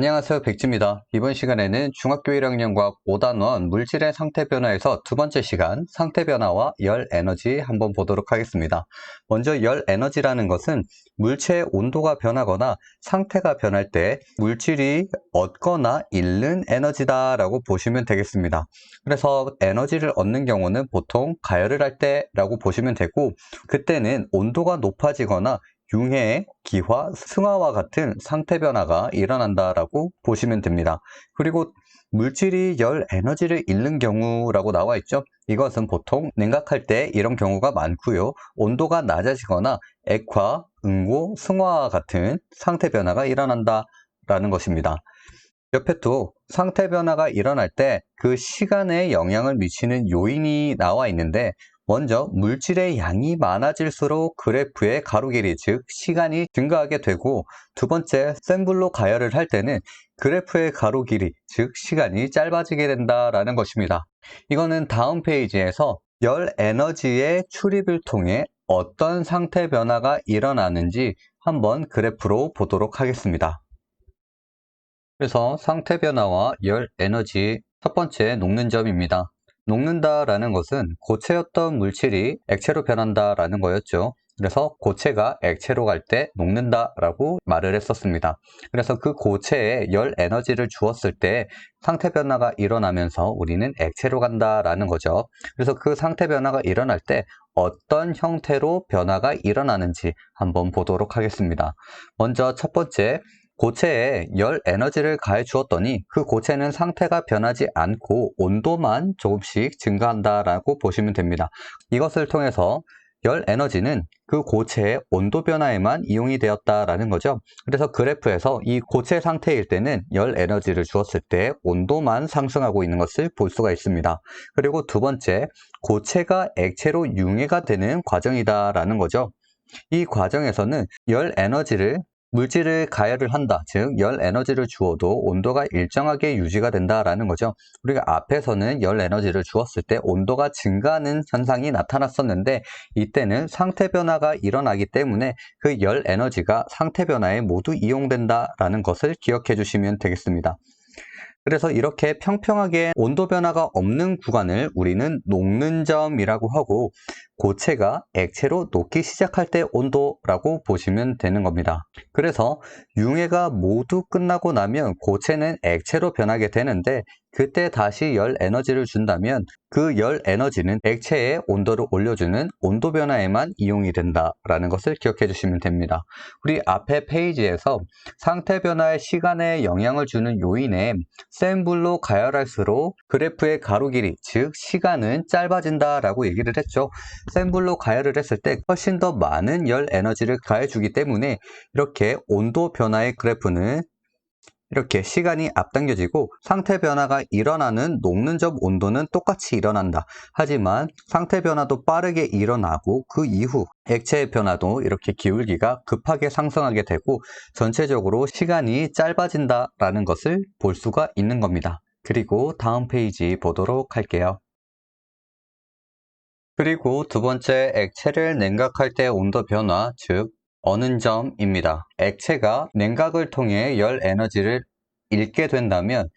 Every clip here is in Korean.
안녕하세요, 백지입니다. 이번 시간에는 중학교 1학년과 5단원 물질의 상태 변화에서 두 번째 시간 상태 변화와 열 에너지 한번 보도록 하겠습니다. 먼저 열 에너지라는 것은 물체의 온도가 변하거나 상태가 변할 때 물질이 얻거나 잃는 에너지다라고 보시면 되겠습니다. 그래서 에너지를 얻는 경우는 보통 가열을 할 때라고 보시면 되고, 그때는 온도가 높아지거나 융해, 기화, 승화와 같은 상태 변화가 일어난다라고 보시면 됩니다. 그리고 물질이 열 에너지를 잃는 경우라고 나와 있죠. 이것은 보통 냉각할 때 이런 경우가 많고요. 온도가 낮아지거나 액화, 응고, 승화와 같은 상태 변화가 일어난다라는 것입니다. 옆에 또 상태 변화가 일어날 때 그 시간에 영향을 미치는 요인이 나와 있는데, 먼저 물질의 양이 많아질수록 그래프의 가로 길이, 즉 시간이 증가하게 되고, 두 번째 센 불로 가열을 할 때는 그래프의 가로 길이, 즉 시간이 짧아지게 된다라는 것입니다. 이거는 다음 페이지에서 열 에너지의 출입을 통해 어떤 상태 변화가 일어나는지 한번 그래프로 보도록 하겠습니다. 그래서 상태 변화와 열 에너지, 첫 번째 녹는 점입니다. 녹는다라는 것은 고체였던 물질이 액체로 변한다라는 거였죠. 그래서 고체가 액체로 갈 때 녹는다라고 말을 했었습니다. 그래서 그 고체에 열 에너지를 주었을 때 상태 변화가 일어나면서 우리는 액체로 간다라는 거죠. 그래서 그 상태 변화가 일어날 때 어떤 형태로 변화가 일어나는지 한번 보도록 하겠습니다. 먼저 첫 번째, 고체에 열 에너지를 가해 주었더니 그 고체는 상태가 변하지 않고 온도만 조금씩 증가한다라고 보시면 됩니다. 이것을 통해서 열 에너지는 그 고체의 온도 변화에만 이용이 되었다라는 거죠. 그래서 그래프에서 이 고체 상태일 때는 열 에너지를 주었을 때 온도만 상승하고 있는 것을 볼 수가 있습니다. 그리고 두 번째, 고체가 액체로 융해가 되는 과정이다라는 거죠. 이 과정에서는 열 에너지를 물질을 가열을 한다, 즉 열 에너지를 주어도 온도가 일정하게 유지가 된다라는 거죠. 우리가 앞에서는 열 에너지를 주었을 때 온도가 증가하는 현상이 나타났었는데, 이때는 상태 변화가 일어나기 때문에 그 열 에너지가 상태 변화에 모두 이용된다라는 것을 기억해 주시면 되겠습니다. 그래서 이렇게 평평하게 온도 변화가 없는 구간을 우리는 녹는 점이라고 하고, 고체가 액체로 녹기 시작할 때 온도라고 보시면 되는 겁니다. 그래서 융해가 모두 끝나고 나면 고체는 액체로 변하게 되는데, 그때 다시 열 에너지를 준다면 그 열 에너지는 액체의 온도를 올려주는 온도 변화에만 이용이 된다라는 것을 기억해 주시면 됩니다. 우리 앞에 페이지에서 상태 변화의 시간에 영향을 주는 요인에 센 불로 가열할수록 그래프의 가로 길이, 즉 시간은 짧아진다라고 얘기를 했죠. 센 불로 가열을 했을 때 훨씬 더 많은 열 에너지를 가해주기 때문에 이렇게 온도 변화의 그래프는 이렇게 시간이 앞당겨지고, 상태 변화가 일어나는 녹는 점 온도는 똑같이 일어난다. 하지만 상태 변화도 빠르게 일어나고 그 이후 액체의 변화도 이렇게 기울기가 급하게 상승하게 되고 전체적으로 시간이 짧아진다라는 것을 볼 수가 있는 겁니다. 그리고 다음 페이지 보도록 할게요. 그리고 두 번째, 액체를 냉각할 때 온도 변화, 즉 어는 점입니다. 액체가 냉각을 통해 열 에너지를 잃게 된다면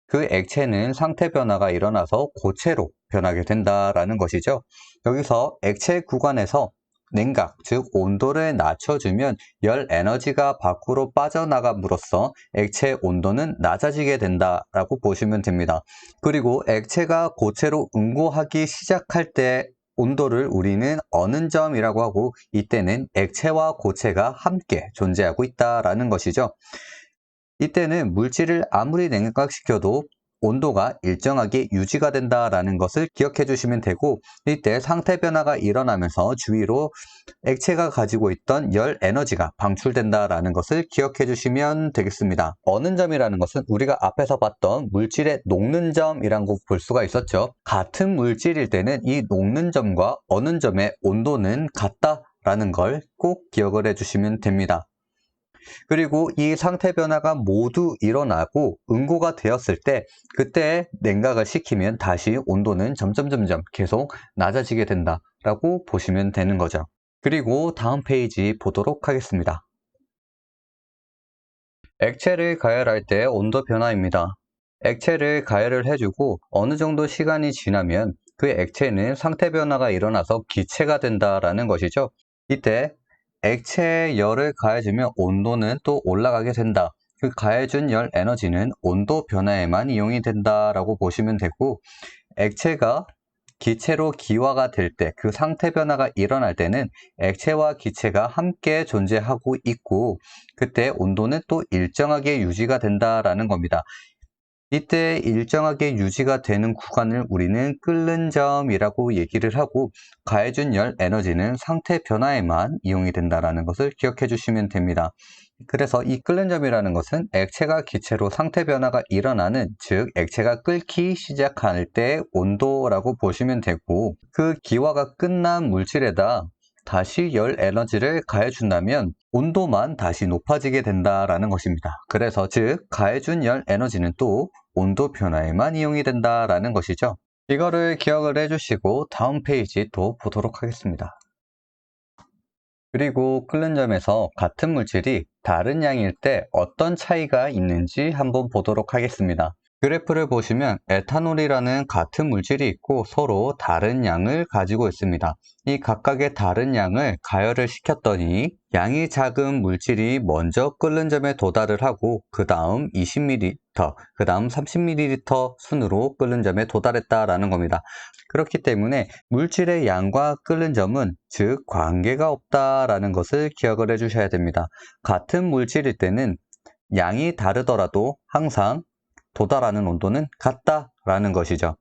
그 액체는 상태 변화가 일어나서 고체로 변하게 된다라는 것이죠. 여기서 액체 구간에서 냉각, 즉 온도를 낮춰주면 열 에너지가 밖으로 빠져나감으로써 액체 온도는 낮아지게 된다라고 보시면 됩니다. 그리고 액체가 고체로 응고하기 시작할 때 온도를 우리는 어는 점이라고 하고, 이때는 액체와 고체가 함께 존재하고 있다라는 것이죠. 이때는 물질을 아무리 냉각시켜도 온도가 일정하게 유지가 된다라는 것을 기억해 주시면 되고, 이때 상태 변화가 일어나면서 주위로 액체가 가지고 있던 열 에너지가 방출된다라는 것을 기억해 주시면 되겠습니다. 어는 점이라는 것은 우리가 앞에서 봤던 물질의 녹는 점이라는 거 볼 수가 있었죠. 같은 물질일 때는 이 녹는 점과 어는 점의 온도는 같다라는 걸 꼭 기억을 해 주시면 됩니다. 그리고 이 상태 변화가 모두 일어나고 응고가 되었을 때, 그때 냉각을 시키면 다시 온도는 점점 계속 낮아지게 된다라고 보시면 되는 거죠. 그리고 다음 페이지 보도록 하겠습니다. 액체를 가열할 때 온도 변화입니다. 액체를 가열을 해주고 어느 정도 시간이 지나면 그 액체는 상태 변화가 일어나서 기체가 된다라는 것이죠. 이때 액체에 열을 가해주면 온도는 또 올라가게 된다. 그 가해준 열 에너지는 온도 변화에만 이용이 된다라고 보시면 되고, 액체가 기체로 기화가 될 때, 그 상태 변화가 일어날 때는 액체와 기체가 함께 존재하고 있고, 그때 온도는 또 일정하게 유지가 된다라는 겁니다. 이때 일정하게 유지가 되는 구간을 우리는 끓는 점이라고 얘기를 하고, 가해준 열 에너지는 상태 변화에만 이용이 된다는 것을 기억해 주시면 됩니다. 그래서 이 끓는 점이라는 것은 액체가 기체로 상태 변화가 일어나는, 즉 액체가 끓기 시작할 때 온도라고 보시면 되고, 그 기화가 끝난 물질에다 다시 열 에너지를 가해준다면 온도만 다시 높아지게 된다라는 것입니다. 그래서 즉 가해준 열 에너지는 또 온도 변화에만 이용이 된다라는 것이죠. 이거를 기억을 해주시고 다음 페이지 또 보도록 하겠습니다. 그리고 끓는 점에서 같은 물질이 다른 양일 때 어떤 차이가 있는지 한번 보도록 하겠습니다. 그래프를 보시면 에탄올이라는 같은 물질이 있고 서로 다른 양을 가지고 있습니다. 이 각각의 다른 양을 가열을 시켰더니 양이 작은 물질이 먼저 끓는 점에 도달을 하고 그 다음 20ml, 그 다음 30ml 순으로 끓는 점에 도달했다라는 겁니다. 그렇기 때문에 물질의 양과 끓는 점은 즉 관계가 없다라는 것을 기억을 해주셔야 됩니다. 같은 물질일 때는 양이 다르더라도 항상 도달하는 온도는 같다라는 것이죠.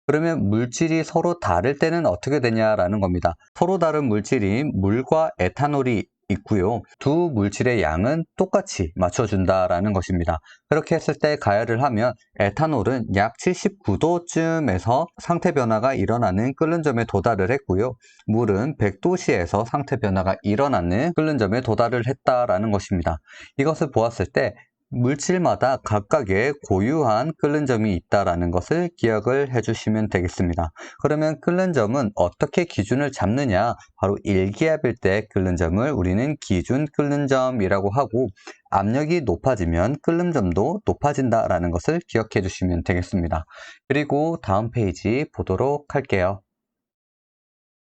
그러면 물질이 서로 다를 때는 어떻게 되냐라는 겁니다. 서로 다른 물질인 물과 에탄올이 있고요. 두 물질의 양은 똑같이 맞춰준다라는 것입니다. 그렇게 했을 때 가열을 하면 에탄올은 약 79도쯤에서 상태 변화가 일어나는 끓는 점에 도달을 했고요. 물은 100도씨에서 상태 변화가 일어나는 끓는 점에 도달을 했다라는 것입니다. 이것을 보았을 때 물질마다 각각의 고유한 끓는 점이 있다는 것을 기억을 해주시면 되겠습니다. 그러면 끓는 점은 어떻게 기준을 잡느냐? 바로 일기압일 때 끓는 점을 우리는 기준 끓는 점이라고 하고, 압력이 높아지면 끓는 점도 높아진다는 것을 기억해 주시면 되겠습니다. 그리고 다음 페이지 보도록 할게요.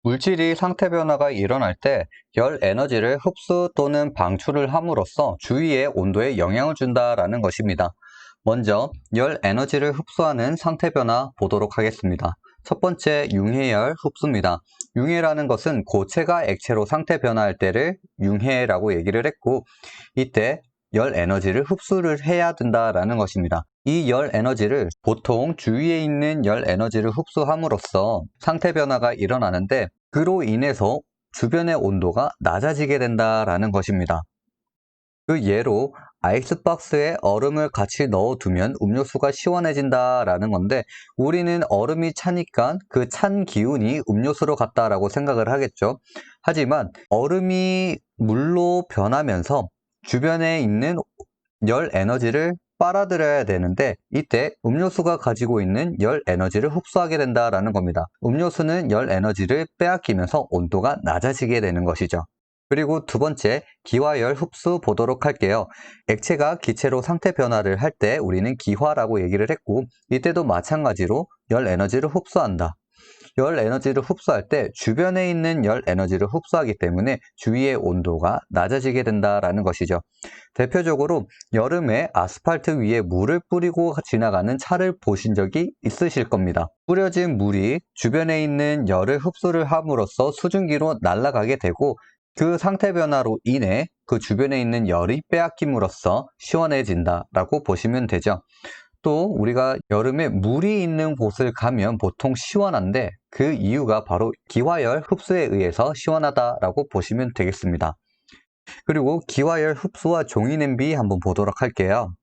물질이 상태 변화가 일어날 때 열 에너지를 흡수 또는 방출을 함으로써 주위의 온도에 영향을 준다라는 것입니다. 먼저 열 에너지를 흡수하는 상태 변화 보도록 하겠습니다. 첫 번째 융해열 흡수입니다. 융해라는 것은 고체가 액체로 상태 변화할 때를 융해라고 얘기를 했고, 이때 열 에너지를 흡수를 해야 된다라는 것입니다. 이 열 에너지를 보통 주위에 있는 열 에너지를 흡수함으로써 상태 변화가 일어나는데, 그로 인해서 주변의 온도가 낮아지게 된다라는 것입니다. 그 예로 아이스박스에 얼음을 같이 넣어두면 음료수가 시원해진다라는 건데, 우리는 얼음이 차니까 그 찬 기운이 음료수로 갔다라고 생각을 하겠죠. 하지만 얼음이 물로 변하면서 주변에 있는 열 에너지를 빨아들여야 되는데, 이때 음료수가 가지고 있는 열 에너지를 흡수하게 된다라는 겁니다. 음료수는 열 에너지를 빼앗기면서 온도가 낮아지게 되는 것이죠. 그리고 두 번째, 기화열 흡수 보도록 할게요. 액체가 기체로 상태 변화를 할 때 우리는 기화라고 얘기를 했고, 이때도 마찬가지로 열 에너지를 흡수한다. 열 에너지를 흡수할 때 주변에 있는 열 에너지를 흡수하기 때문에 주위의 온도가 낮아지게 된다라는 것이죠. 대표적으로 여름에 아스팔트 위에 물을 뿌리고 지나가는 차를 보신 적이 있으실 겁니다. 뿌려진 물이 주변에 있는 열을 흡수를 함으로써 수증기로 날아가게 되고, 그 상태 변화로 인해 그 주변에 있는 열이 빼앗김으로써 시원해진다라고 보시면 되죠. 또 우리가 여름에 물이 있는 곳을 가면 보통 시원한데, 그 이유가 바로 기화열 흡수에 의해서 시원하다라고 보시면 되겠습니다. 그리고 기화열 흡수와 종이 냄비 한번 보도록 할게요.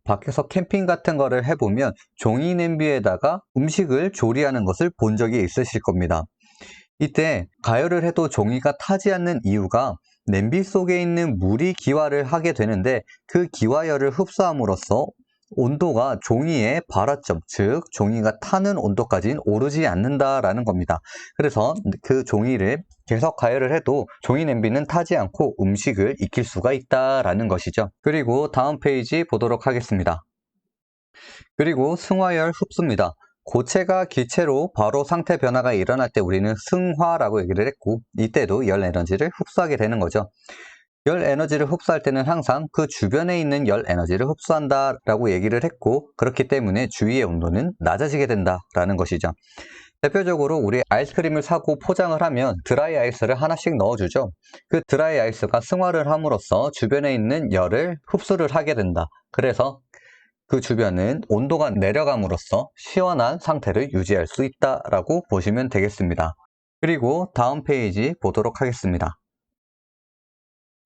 밖에서 캠핑 같은 거를 해보면 종이 냄비에다가 음식을 조리하는 것을 본 적이 있으실 겁니다. 이때 가열을 해도 종이가 타지 않는 이유가 냄비 속에 있는 물이 기화를 하게 되는데, 그 기화열을 흡수함으로써 온도가 종이의 발화점, 즉 종이가 타는 온도까지는 오르지 않는다라는 겁니다. 그래서 그 종이를 계속 가열을 해도 종이 냄비는 타지 않고 음식을 익힐 수가 있다라는 것이죠. 그리고 다음 페이지 보도록 하겠습니다. 그리고 승화열 흡수입니다. 고체가 기체로 바로 상태 변화가 일어날 때 우리는 승화라고 얘기를 했고, 이때도 열 에너지를 흡수하게 되는 거죠. 열 에너지를 흡수할 때는 항상 그 주변에 있는 열 에너지를 흡수한다 라고 얘기를 했고, 그렇기 때문에 주위의 온도는 낮아지게 된다라는 것이죠. 대표적으로 우리 아이스크림을 사고 포장을 하면 드라이 아이스를 하나씩 넣어주죠. 그 드라이 아이스가 승화를 함으로써 주변에 있는 열을 흡수를 하게 된다. 그래서 그 주변은 온도가 내려감으로써 시원한 상태를 유지할 수 있다라고 보시면 되겠습니다. 그리고 다음 페이지 보도록 하겠습니다.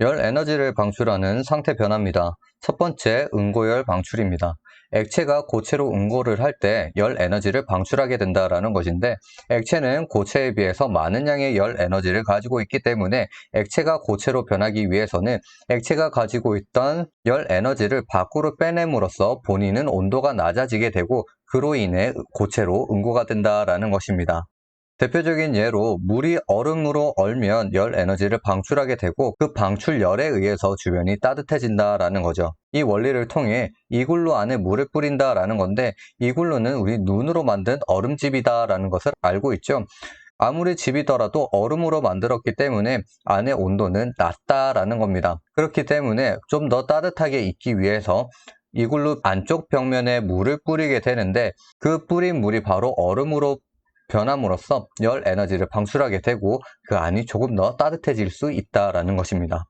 열 에너지를 방출하는 상태 변화입니다. 첫 번째, 응고열 방출입니다. 액체가 고체로 응고를 할 때 열 에너지를 방출하게 된다는 것인데, 액체는 고체에 비해서 많은 양의 열 에너지를 가지고 있기 때문에 액체가 고체로 변하기 위해서는 액체가 가지고 있던 열 에너지를 밖으로 빼냄으로써 본인은 온도가 낮아지게 되고, 그로 인해 고체로 응고가 된다는 것입니다. 대표적인 예로 물이 얼음으로 얼면 열 에너지를 방출하게 되고, 그 방출열에 의해서 주변이 따뜻해진다라는 거죠. 이 원리를 통해 이글루 안에 물을 뿌린다라는 건데, 이글루는 우리 눈으로 만든 얼음집이다라는 것을 알고 있죠. 아무리 집이더라도 얼음으로 만들었기 때문에 안의 온도는 낮다라는 겁니다. 그렇기 때문에 좀 더 따뜻하게 있기 위해서 이글루 안쪽 벽면에 물을 뿌리게 되는데, 그 뿌린 물이 바로 얼음으로 변함으로써 열 에너지를 방출하게 되고, 그 안이 조금 더 따뜻해질 수 있다라는 것입니다.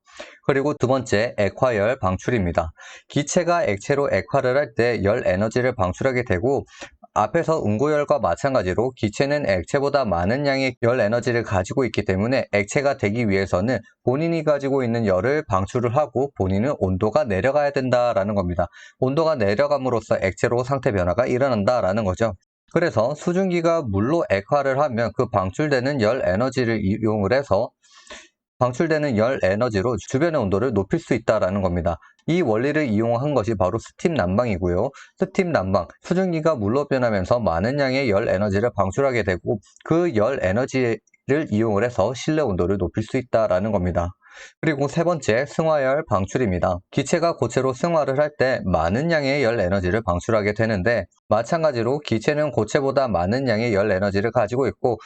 그리고 두 번째, 액화열 방출입니다. 기체가 액체로 액화를 할 때 열 에너지를 방출하게 되고, 앞에서 응고열과 마찬가지로 기체는 액체보다 많은 양의 열 에너지를 가지고 있기 때문에 액체가 되기 위해서는 본인이 가지고 있는 열을 방출을 하고 본인은 온도가 내려가야 된다라는 겁니다. 온도가 내려감으로써 액체로 상태 변화가 일어난다라는 거죠. 그래서 수증기가 물로 액화를 하면 그 방출되는 열 에너지를 이용을 해서 방출되는 열 에너지로 주변의 온도를 높일 수 있다는 겁니다. 이 원리를 이용한 것이 바로 스팀 난방이고요. 스팀 난방, 수증기가 물로 변하면서 많은 양의 열 에너지를 방출하게 되고, 그 열 에너지를 이용을 해서 실내 온도를 높일 수 있다는 겁니다. 그리고 세 번째, 승화열 방출입니다. 기체가 고체로 승화를 할 때 많은 양의 열 에너지를 방출하게 되는데, 마찬가지로 기체는 고체보다 많은 양의 열 에너지를 가지고 있고,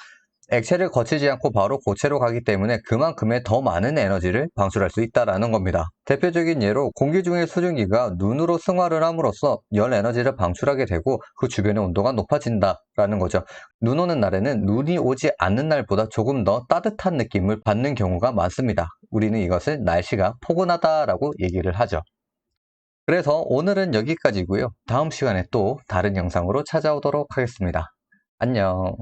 액체를 거치지 않고 바로 고체로 가기 때문에 그만큼의 더 많은 에너지를 방출할 수 있다는 겁니다. 대표적인 예로 공기 중의 수증기가 눈으로 승화를 함으로써 열 에너지를 방출하게 되고, 그 주변의 온도가 높아진다라는 거죠. 눈 오는 날에는 눈이 오지 않는 날보다 조금 더 따뜻한 느낌을 받는 경우가 많습니다. 우리는 이것을 날씨가 포근하다라고 얘기를 하죠. 그래서 오늘은 여기까지고요. 다음 시간에 또 다른 영상으로 찾아오도록 하겠습니다. 안녕.